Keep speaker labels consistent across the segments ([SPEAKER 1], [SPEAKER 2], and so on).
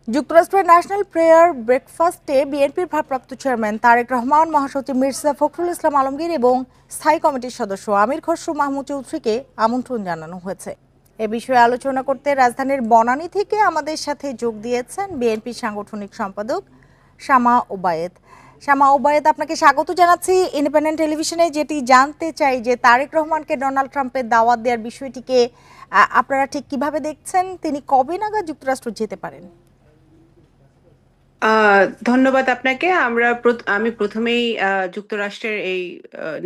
[SPEAKER 1] যুক্তরাষ্ট্রের national prayer ব্রেকফাস্টে বিএনপির ভারপ্রাপ্ত চেয়ারম্যান তারেক রহমান, মহাসচিব মির্জা ফখরুল ইসলাম আলমগীর এবং স্থায়ী কমিটির সদস্য আমির খসরু মাহমুদ চৌধুরীকে আমন্ত্রণ জানানো হয়েছে। এ বিষয়ে আলোচনা করতে রাজধানীর বনানী থেকে আমাদের সাথে যোগ দিয়েছেন বিএনপির সাংগঠনিক সম্পাদক শামা ওবায়েদ। শামা ওবায়েদ, আপনাকে স্বাগত জানাচ্ছি ইন্ডিপেন্ডেন্ট টেলিভিশনে। যেটি জানতে চাই যে তারেক রহমানকে ডোনাল্ড ট্রাম্পের দাওয়াত দেওয়ার বিষয়টিকে আপনারা ঠিক কিভাবে দেখছেন? তিনি কবে নাগাদ যুক্তরাষ্ট্র যেতে পারেন?
[SPEAKER 2] ধন্যবাদ আপনাকে। আমি প্রথমেই যুক্তরাষ্ট্রের এই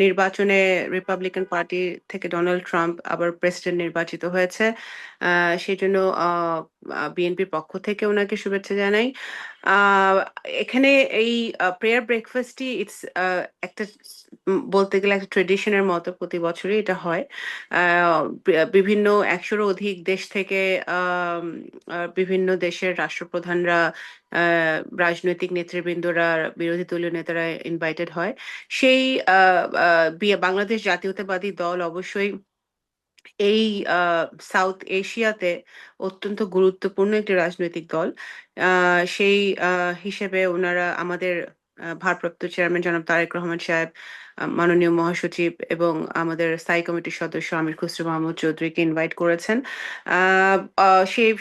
[SPEAKER 2] নির্বাচনে রিপাবলিকান পার্টি থেকে ডোনাল্ড ট্রাম্প আবার প্রেসিডেন্ট নির্বাচিত হয়েছে। সেই জন্য বিএনপির পক্ষ থেকে ওনাকে শুভেচ্ছা জানাই। আহ, এখানে এই প্রেয়ার ব্রেকফাস্টই একটা বলতে গেলে একটা ট্রেডিশনের মতো প্রতি বছরই এটা হয়। বিভিন্ন 100-রও অধিক দেশ থেকে বিভিন্ন দেশের রাষ্ট্রপ্রধানরা, রাজনৈতিক নেতৃবৃন্দরা, বিরোধী দলীয় নেতারা ইনভাইটেড হয়। সেই বাংলাদেশ জাতীয়তাবাদী দল অবশ্যই এই সাউথ এশিয়াতে অত্যন্ত গুরুত্বপূর্ণ একটি রাজনৈতিক দল। সেই হিসেবে ওনারা আমাদের ভারপ্রাপ্ত চেয়ারম্যান জনাব তারেক রহমান সাহেব, মাননীয় মহাসচিব এবং আমাদের স্থায়ী কমিটির সদস্য আমির খসরু মাহমুদ চৌধুরীকে ইনভাইট করেছেন।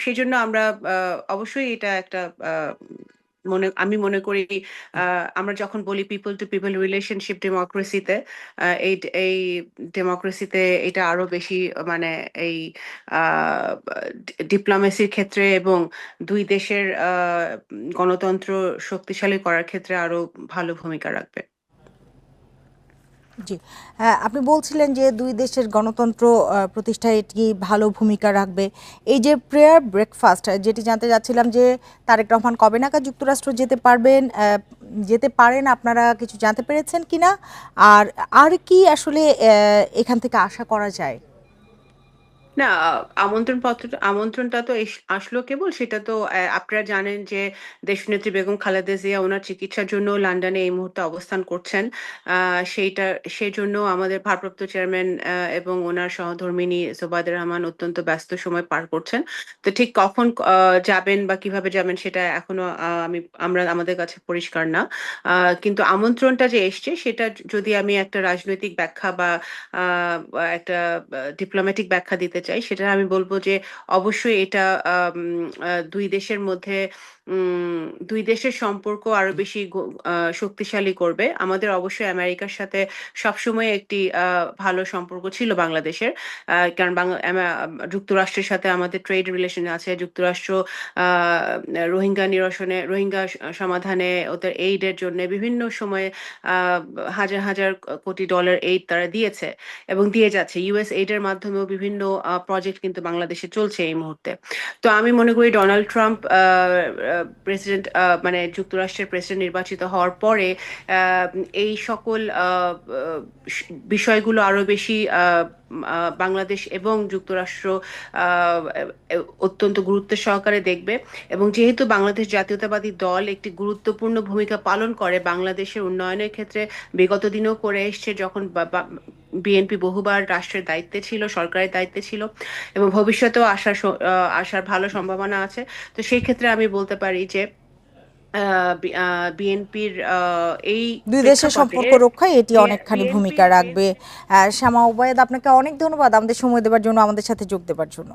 [SPEAKER 2] সেই জন্য আমরা অবশ্যই এটা একটা আমি মনে করি, আমরা যখন বলি পিপল টু পিপল রিলেশনশিপ ডেমোক্রেসিতে, এই এই ডেমোক্রেসিতে এটা আরো বেশি মানে এই ডিপ্লোমেসির ক্ষেত্রে এবং দুই দেশের গণতন্ত্র শক্তিশালী করার ক্ষেত্রে আরো ভালো ভূমিকা রাখবে।
[SPEAKER 1] জি, হ্যাঁ, আপনি বলছিলেন যে দুই দেশের গণতন্ত্র প্রতিষ্ঠায় এটি ভালো ভূমিকা রাখবে। এই যে প্রেয়ার ব্রেকফাস্ট, যেটি জানতে চাচ্ছিলাম যে তারেক রহমান কবে নাগাদ যুক্তরাষ্ট্র যেতে পারেন, আপনারা কিছু জানতে পেরেছেন কিনা? আর আর কি আসলে এখান থেকে আশা করা যায়?
[SPEAKER 2] না, আমন্ত্রণটা তো আসলো কেবল, সেটা তো আপনারা জানেন যে দেশনেত্রী বেগম খালেদা জিয়া ওনার চিকিৎসার জন্য লন্ডনে এই মুহূর্তে অবস্থান করছেন। সেই জন্য আমাদের ভারপ্রাপ্ত চেয়ারম্যান এবং ওনার সহধর্মিণী জোবায়দা রহমান অত্যন্ত ব্যস্ত সময় পার করছেন। তো ঠিক কখন যাবেন বা কিভাবে যাবেন সেটা এখনো আমাদের কাছে পরিষ্কার না। কিন্তু আমন্ত্রণটা যে এসছে সেটা যদি আমি একটা রাজনৈতিক ব্যাখ্যা বা একটা ডিপ্লোম্যাটিক ব্যাখ্যা দিতে চাই, সেটা আমি বলবো যে অবশ্যই এটা দুই দেশের মধ্যে দুই দেশের সম্পর্ক আরো বেশি শক্তিশালী করবে। আমাদের অবশ্যই আমেরিকার সাথে সবসময় একটি ভালো সম্পর্ক ছিল বাংলাদেশের, কারণ যুক্তরাষ্ট্রের সাথে আমাদের ট্রেড রিলেশন আছে। যুক্তরাষ্ট্র রোহিঙ্গা সমাধানে ওদের এইডের জন্য বিভিন্ন সময়ে আহ হাজার হাজার কোটি ডলার এইড তারা দিয়েছে এবং দিয়ে যাচ্ছে। ইউএস এইডের মাধ্যমেও বিভিন্ন প্রজেক্ট কিন্তু বাংলাদেশে চলছে এই মুহূর্তে। তো আমি মনে করি ডোনাল্ড ট্রাম্প প্রেসিডেন্ট মানে যুক্তরাষ্ট্রের প্রেসিডেন্ট নির্বাচিত হওয়ার পরে আহ, এই সকল বিষয়গুলো আরো বেশি বাংলাদেশ এবং যুক্তরাষ্ট্র আহ, অত্যন্ত গুরুত্ব সহকারে দেখবে। এবং যেহেতু বাংলাদেশ জাতীয়তাবাদী দল একটি গুরুত্বপূর্ণ ভূমিকা পালন করে বাংলাদেশের উন্নয়নের ক্ষেত্রে, বিগত দিনেও করে এসছে, যখন বিএনপি বহুবার রাষ্ট্রের দায়িত্বে ছিল, সরকারের দায়িত্বে ছিল, এবং ভবিষ্যতেও আসার ভালো সম্ভাবনা আছে। তো সেই ক্ষেত্রে আমি বলতে পারি যে বিএনপির এই
[SPEAKER 1] দুই দেশের
[SPEAKER 2] প্রেক্ষাপটে
[SPEAKER 1] সম্পর্ক রক্ষায় এটি অনেকখানি ভূমিকা
[SPEAKER 2] বিএনপির
[SPEAKER 1] রাখবে। শ্যামা ওবায়েদ, আপনাকে অনেক ধন্যবাদ আমাদের সময় দেওয়ার জন্য, আমাদের সাথে যোগ দেওয়ার জন্য।